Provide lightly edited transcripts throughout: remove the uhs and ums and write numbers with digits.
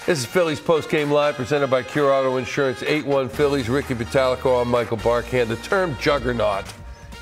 This is Phillies Postgame Live, presented by Cure Auto Insurance. 8-1 Phillies, Ricky Vitalico, I'm Michael Barkhand. The term juggernaut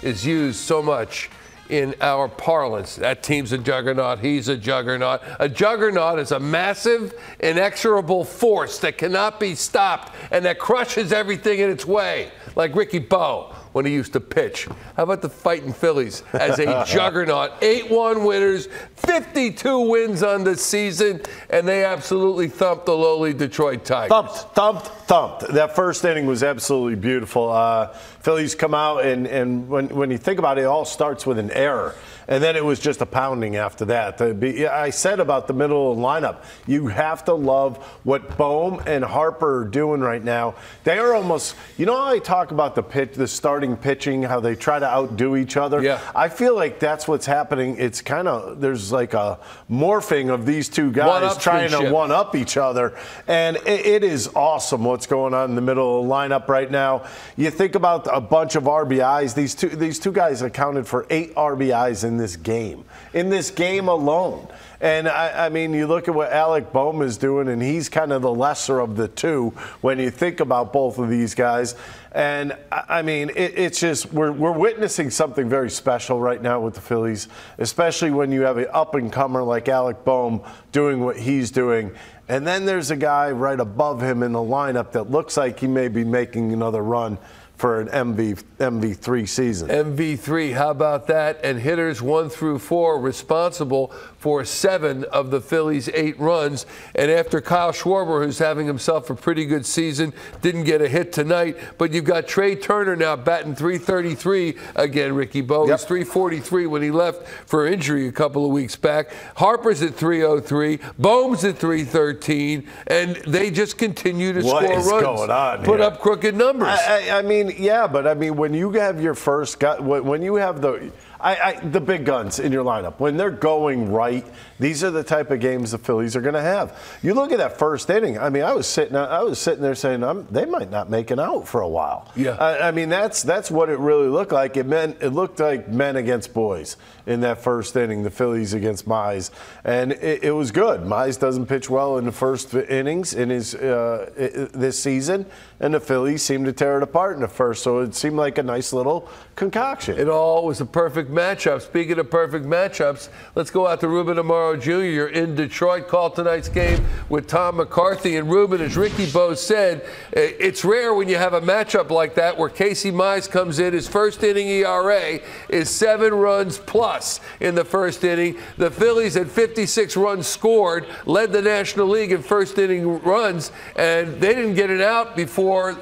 is used so much in our parlance. That team's a juggernaut, he's a juggernaut. A juggernaut is a massive, inexorable force that cannot be stopped and that crushes everything in its way, like Ricky Bohm when he used to pitch. How about the fighting Phillies as a juggernaut? 8-1 winners, 52 wins on the season, and they absolutely thumped the lowly Detroit Tigers. Thumped. That first inning was absolutely beautiful. Phillies come out, and when you think about it, it all starts with an error. And then it was just a pounding after that. I said about the middle of the lineup, you have to love what Bohm and Harper are doing right now. They are almost, you know how I talk about the starting pitching, how they try to outdo each other? Yeah. I feel like that's what's happening. It's kind of, there's like a morphing of these two guys trying to one-up each other. And it is awesome what's going on in the middle of the lineup right now. You think about a bunch of RBIs. These two guys accounted for 8 RBIs in this game alone. And I mean, you look at what Alec Bohm is doing, and he's kind of the lesser of the two when you think about both of these guys. And I mean, it's just we're witnessing something very special right now with the Phillies, especially when you have an up-and-comer like Alec Bohm doing what he's doing. And then there's a guy right above him in the lineup that looks like he may be making another run for an MV3 season. MV3, how about that? And hitters 1 through 4 responsible for 7 of the Phillies' 8 runs. And after Kyle Schwarber, who's having himself a pretty good season, didn't get a hit tonight, but you've got Trey Turner now batting .333 again, Ricky Bohm. Yep. He was .343 when he left for injury a couple of weeks back. Harper's at .303, Bohm's at .313, and they just continue to score runs. What is going on Put here? up crooked numbers. I mean, yeah, but I mean, when you have your first guy, when you have the big guns in your lineup, when they're going right, these are the type of games the Phillies are going to have. You look at that first inning. I mean, I was sitting there saying they might not make it out for a while. Yeah. I mean, that's what it really looked like. It looked like men against boys in that first inning. The Phillies against Mize, and it was good. Mize doesn't pitch well in the first innings in his this season, and the Phillies seemed to tear it apart in the first. So it seemed like a nice little concoction. It all was a perfect matchup. Speaking of perfect matchups, let's go out to Ruben Amaro Jr. You're in Detroit. Call tonight's game with Tom McCarthy. And Ruben, as Ricky Bowe said, it's rare when you have a matchup like that where Casey Mize comes in. His first inning ERA is 7 runs plus in the first inning. The Phillies had 56 runs scored, led the National League in first inning runs, and they didn't get it out before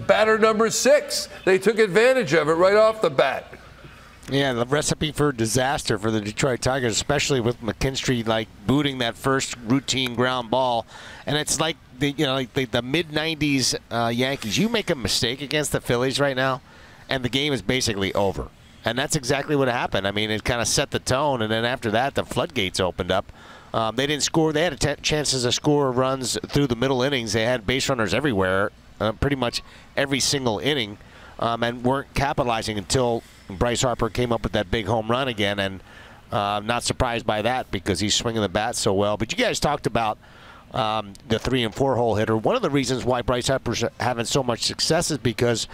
batter number 6. They took advantage of it right off the bat. Yeah, the recipe for disaster for the Detroit Tigers, especially with McKinstry like booting that first routine ground ball, and it's like the mid-90s Yankees. You make a mistake against the Phillies right now, and the game is basically over. And that's exactly what happened. I mean, it kind of set the tone, and then after that, the floodgates opened up. They didn't score. They had chances to score runs through the middle innings. They had base runners everywhere, pretty much every single inning, and weren't capitalizing until Bryce Harper came up with that big home run again, and not surprised by that because he's swinging the bat so well. But you guys talked about the 3 and 4 hole hitter. One of the reasons why Bryce Harper's having so much success is because,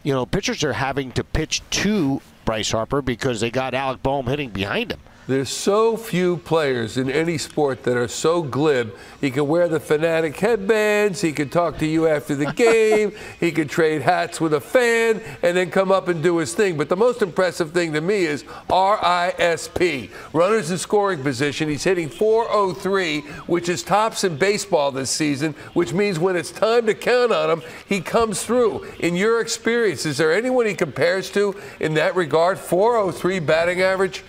you know, pitchers are having to pitch to Bryce Harper because they got Alec Bohm hitting behind him. There's so few players in any sport that are so glib. He can wear the fanatic headbands. He can talk to you after the game. He can trade hats with a fan and then come up and do his thing. But the most impressive thing to me is RISP, runners in scoring position. He's hitting .403, which is tops in baseball this season, which means when it's time to count on him, he comes through. In your experience, is there anyone he compares to in that regard? .403 batting average?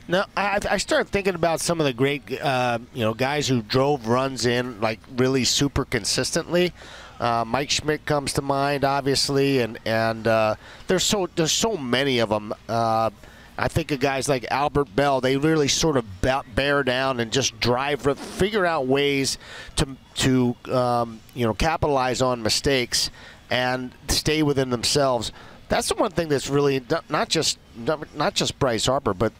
No, I started thinking about some of the great, guys who drove runs in like really super consistently. Mike Schmidt comes to mind, obviously, and there's so many of them. I think of guys like Albert Bell. They really sort of bear down and just figure out ways to capitalize on mistakes and stay within themselves. That's the one thing that's really not just Bryce Harper, but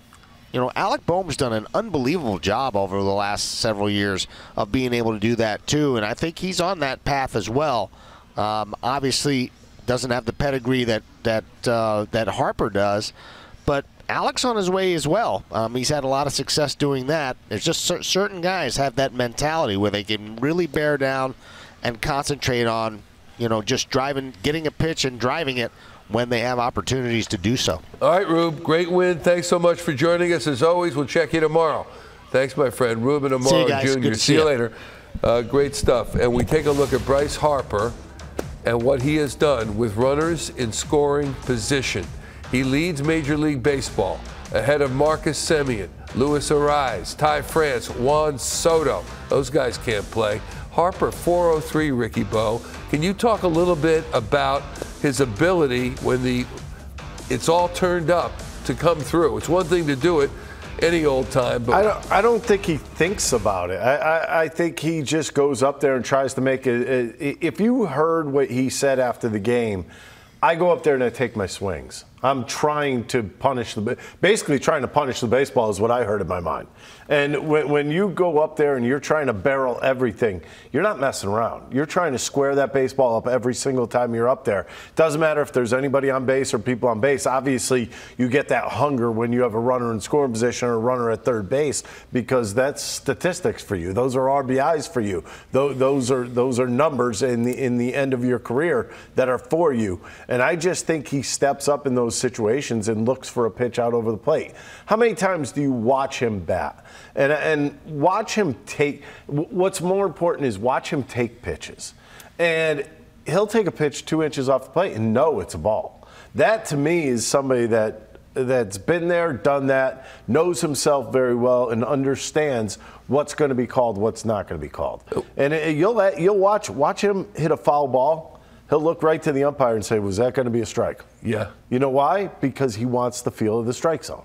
Alec Bohm's done an unbelievable job over the last several years of being able to do that too, and I think he's on that path as well. Obviously, doesn't have the pedigree that Harper does, but Alec's on his way as well. He's had a lot of success doing that. There's just certain guys have that mentality where they can really bear down and concentrate on, just getting a pitch and driving it when they have opportunities to do so. All right, Rube, great win. Thanks so much for joining us. As always, we'll check you tomorrow. Thanks, my friend. Ruben Amaro Jr. See you later. Great stuff. And we take a look at Bryce Harper and what he has done with runners in scoring position. He leads Major League Baseball ahead of Marcus Semien, Luis Arraez, Ty France, Juan Soto. Those guys can't play. Harper, 403, Ricky Bo. Can you talk a little bit about his ability when it's all turned up to come through? It's one thing to do it any old time, but I don't think he thinks about it. I think he just goes up there and tries to make it. If you heard what he said after the game, I go up there and I take my swings. I'm trying to basically trying to punish the baseball is what I heard in my mind. And when you go up there and you're trying to barrel everything, you're not messing around. You're trying to square that baseball up every single time you're up there. Doesn't matter if there's anybody on base or people on base. Obviously, you get that hunger when you have a runner in scoring position or a runner at third base because that's statistics for you. Those are RBIs for you. Those are numbers in the end of your career that are for you. And I just think he steps up in those situations and looks for a pitch out over the plate. How many times do you watch him bat? And watch him take, what's more important is watch him take pitches. And he'll take a pitch 2 inches off the plate and know it's a ball. That to me is somebody that's been there, done that, knows himself very well, and understands what's going to be called, what's not going to be called. And you'll watch him hit a foul ball. He'll look right to the umpire and say, was that going to be a strike? Yeah. You know why? Because he wants the feel of the strike zone.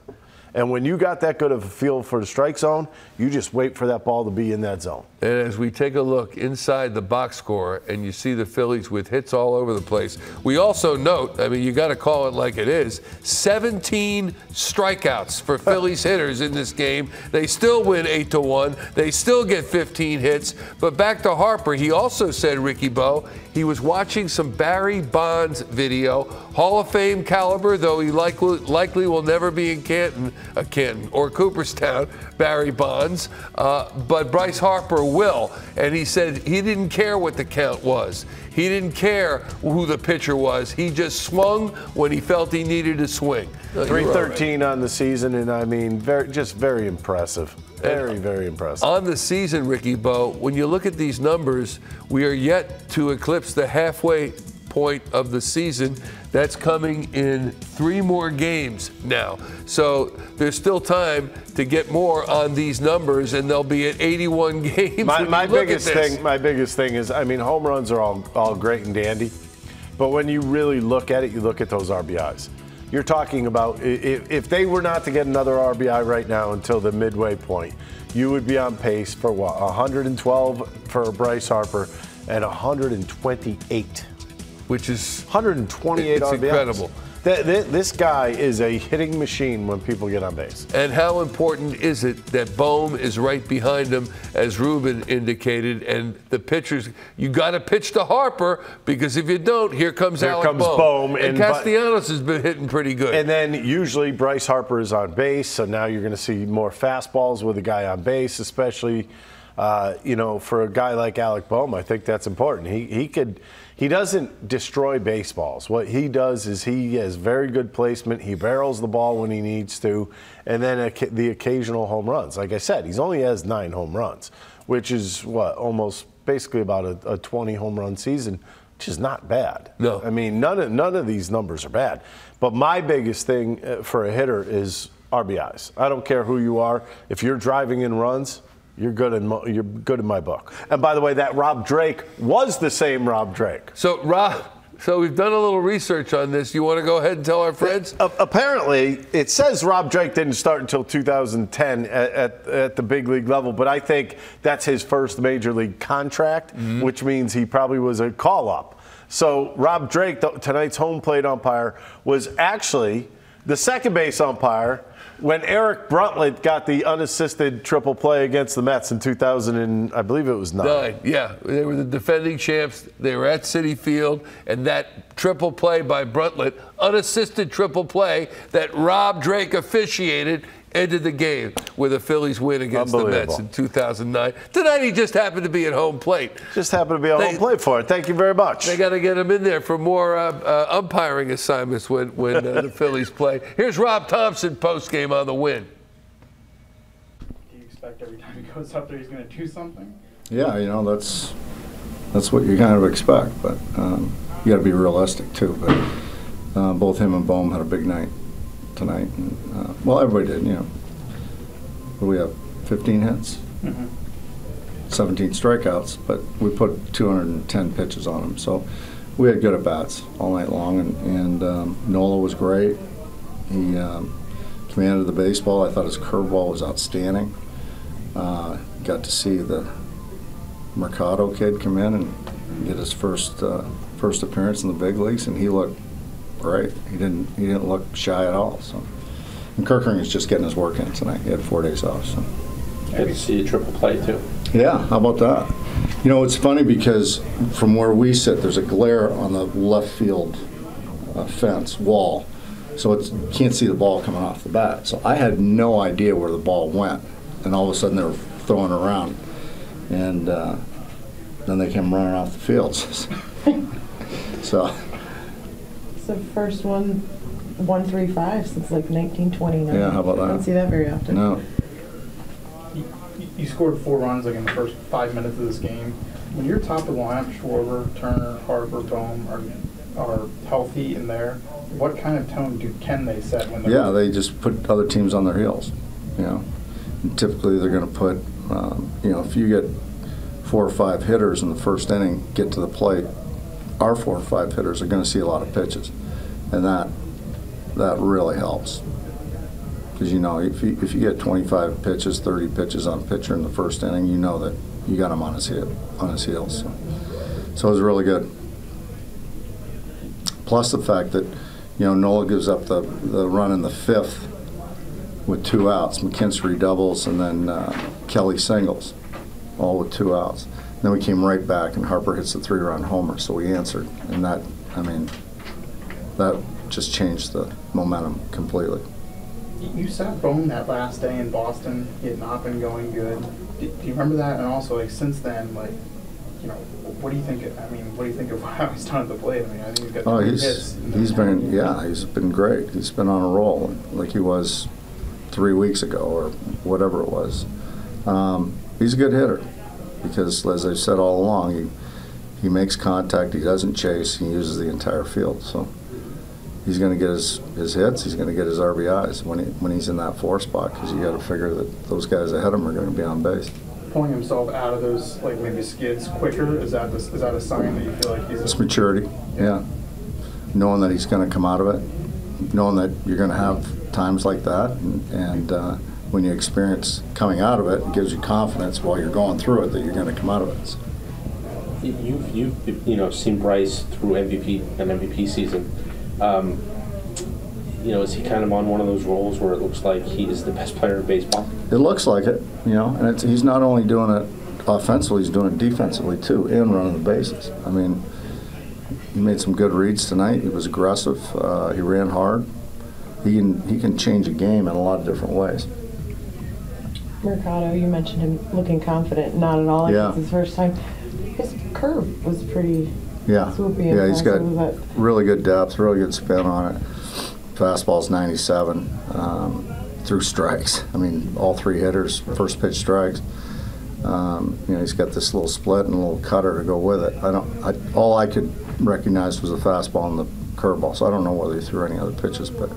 And when you got that good of a feel for the strike zone, you just wait for that ball to be in that zone. And as we take a look inside the box score and you see the Phillies with hits all over the place, we also note, I mean, you got to call it like it is, 17 strikeouts for Phillies hitters in this game. They still win 8-1. They still get 15 hits. But back to Harper, he also said, Ricky Bo, he was watching some Barry Bonds video, Hall of Fame caliber, though he likely will never be in Canton or Cooperstown, Barry Bonds, but Bryce Harper will. And he said he didn't care what the count was. He didn't care who the pitcher was. He just swung when he felt he needed to swing. 313 on the season, and I mean, very impressive. Very impressive. On the season, Ricky Bo, when you look at these numbers, we are yet to eclipse the halfway point of the season. That's coming in 3 more games now. So there's still time to get more on these numbers, and they'll be at 81 games. My biggest thing is, I mean, home runs are all great and dandy, but when you really look at it, you look at those RBIs. You're talking about if they were not to get another RBI right now until the midway point, you would be on pace for what, 112 for Bryce Harper and 128. Which is 128 RBIs. Incredible. This guy is a hitting machine when people get on base. And how important is it that Bohm is right behind him, as Ruben indicated, and the pitchers, you got to pitch to Harper, because if you don't, here comes Alec Bohm. And Castellanos has been hitting pretty good. And then usually Bryce Harper is on base, so now you're going to see more fastballs with a guy on base, especially for a guy like Alec Bohm. I think that's important. He doesn't destroy baseballs. What he does is he has very good placement. He barrels the ball when he needs to, and then the occasional home runs. Like I said, he only has 9 home runs, which is almost basically about a 20 home run season, which is not bad. No, I mean none of these numbers are bad. But my biggest thing for a hitter is RBIs. I don't care who you are. If you're driving in runs, you're good in my book. And by the way, that Rob Drake was the same Rob Drake. So we've done a little research on this. You want to go ahead and tell our friends? Apparently, it says Rob Drake didn't start until 2010 at the big league level, but I think that's his first major league contract, which means he probably was a call-up. So Rob Drake, tonight's home plate umpire, was actually The second base umpire, when Eric Bruntlett got the unassisted triple play against the Mets in 2000, and I believe it was 9. Yeah, they were the defending champs. They were at Citi Field, and that triple play by Bruntlett, unassisted triple play that Rob Drake officiated, ended the game with a Phillies win against the Mets in 2009. Tonight he just happened to be at home plate. Just happened to be at home plate for it. Thank you very much. They got to get him in there for more umpiring assignments when the Phillies play. Here's Rob Thomson postgame on the win. Do you expect every time he goes up there he's going to do something? Yeah, you know, that's what you kind of expect, but you got to be realistic too. But both him and Bohm had a big night tonight. And, well, everybody did, you know. What do we have? 15 hits, 17 strikeouts, but we put 210 pitches on them. So we had good at-bats all night long, and Nola was great. He commanded the baseball. I thought his curveball was outstanding. Got to see the Mercado kid come in and get his first appearance in the big leagues, and he looked great. He didn't look shy at all. So, and Kirkering is just getting his work in tonight. He had 4 days off. So, good to see a triple play too. Yeah, how about that? You know, it's funny because from where we sit, there's a glare on the left field fence wall, so you can't see the ball coming off the bat. So I had no idea where the ball went, and all of a sudden they were throwing it around, and then they came running off the field. So. The first 135 since like 1929. Yeah, how about that? I don't see that very often. No. You scored 4 runs like in the first 5 minutes of this game. When you're top of the lineup, Schwarber, Turner, Harper, Bohm are healthy in there. What kind of tone can they set when they're? Yeah, they just put other teams on their heels. You know, and typically they're going to put. You know, if you get 4 or 5 hitters in the first inning get to the plate, our 4 or 5 hitters are going to see a lot of pitches, and that really helps. Because you know, if you get 25 pitches, 30 pitches on a pitcher in the first inning, you know that you got him on his heels. So it was really good. Plus the fact that, you know, Nola gives up the run in the 5th with 2 outs. McKinstry doubles, and then Kelly singles, all with 2 outs. Then we came right back, and Harper hits the 3-run homer, so we answered. And that, I mean, that just changed the momentum completely. You sat Bohm that last day in Boston. He had not been going good. Do you remember that? And also, like, since then, like, you know, what do you think? I mean, what do you think of how he's done at the plate? I mean, I think he's got 3 hits. He's been great. He's been on a roll like he was 3 weeks ago or whatever it was. He's a good hitter because, as I've said all along, he makes contact. He doesn't chase. He uses the entire field. So he's going to get his hits. He's going to get his RBIs when he's in that 4 spot, because you got to figure that those guys ahead of him are going to be on base. Pulling himself out of those, like, maybe skids quicker, is that a sign that you feel like he's? It's maturity. Yeah. Knowing that he's going to come out of it, knowing that you're going to have times like that, and when you experience coming out of it, it gives you confidence while you're going through it that you're going to come out of it. You've seen Bryce through an MVP season. Is he kind of on one of those roles where it looks like he is the best player in baseball? It looks like it, and he's not only doing it offensively, he's doing it defensively too, and running the bases. I mean, he made some good reads tonight. He was aggressive. He ran hard. He can change a game in a lot of different ways. Mercado, you mentioned him looking confident. Not at all. Yeah. It's his first time. His curve was pretty swoopy. Yeah, he's got really good depth, really good spin on it. Fastball's 97 through strikes. I mean, all 3 hitters, first pitch strikes. He's got this little split and a little cutter to go with it. All I could recognize was the fastball and the curveball. So I don't know whether he threw any other pitches, but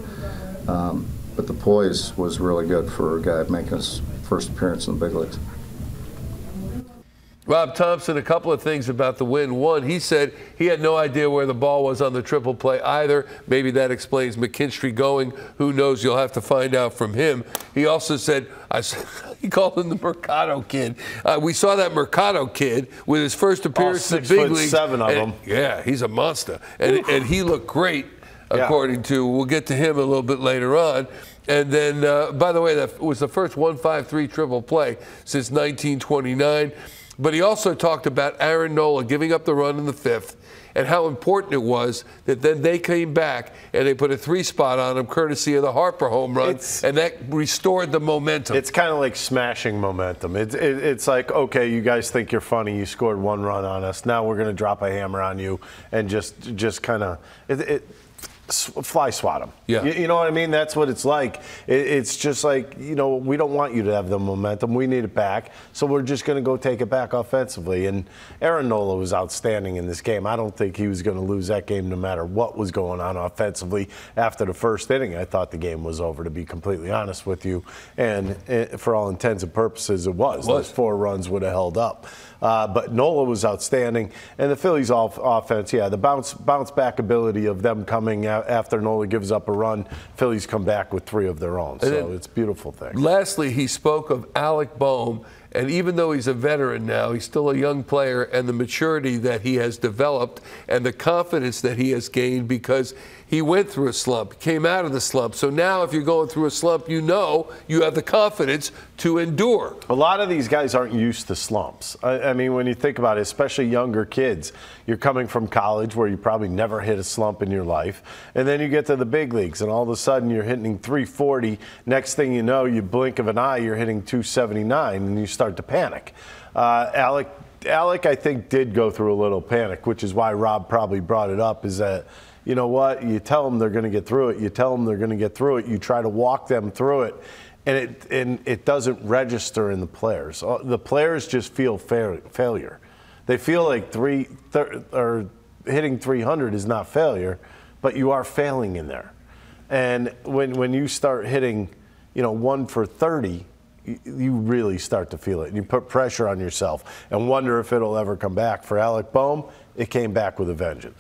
the poise was really good for a guy making his first appearance in the big leagues. Rob Thomson, a couple of things about the win. One, he said he had no idea where the ball was on the triple play either. Maybe that explains McKinstry going. Who knows? You'll have to find out from him. He also said, he called him the Mercado kid. We saw that Mercado kid with his first appearance in the big league. 6'7" of him. Yeah, he's a monster. And he looked great. according to, we'll get to him a little bit later on. And then, by the way, that was the first 1-5-3 triple play since 1929. But he also talked about Aaron Nola giving up the run in the 5th and how important it was that then they came back and they put a 3-spot on him courtesy of the Harper home run, and that restored the momentum. It's kind of like smashing momentum. It's like, okay, you guys think you're funny. You scored 1 run on us. Now we're going to drop a hammer on you and just kind of fly swat them. Yeah. You know what I mean? That's what it's like. It's just like, we don't want you to have the momentum. We need it back. So we're just going to go take it back offensively. And Aaron Nola was outstanding in this game. I don't think he was going to lose that game no matter what was going on offensively. After the first inning, I thought the game was over, to be completely honest with you. And for all intents and purposes, it was. Those 4 runs would have held up. But Nola was outstanding. And the Phillies offense, the bounce back ability of them coming out after Nola gives up a run, Phillies come back with 3 of their own. So it's a beautiful thing. Lastly, he spoke of Alec Bohm. And even though he's a veteran now, he's still a young player, and the maturity that he has developed and the confidence that he has gained because he went through a slump, came out of the slump. So now if you're going through a slump, you have the confidence to endure. A lot of these guys aren't used to slumps. I mean, when you think about it, especially younger kids, you're coming from college where you probably never hit a slump in your life, and then you get to the big leagues, and all of a sudden you're hitting 340. Next thing you know, you blink of an eye, you're hitting 279, and you start to panic. Alec, I think, did go through a little panic, which is why Rob probably brought it up, is that, you know what, you tell them they're going to get through it. You tell them they're going to get through it. You try to walk them through it, and it doesn't register in the players. The players just feel failure. They feel like hitting 300 is not failure, but you are failing in there. And when you start hitting, 1 for 30, you really start to feel it. And you put pressure on yourself and wonder if it'll ever come back. For Alec Bohm, it came back with a vengeance.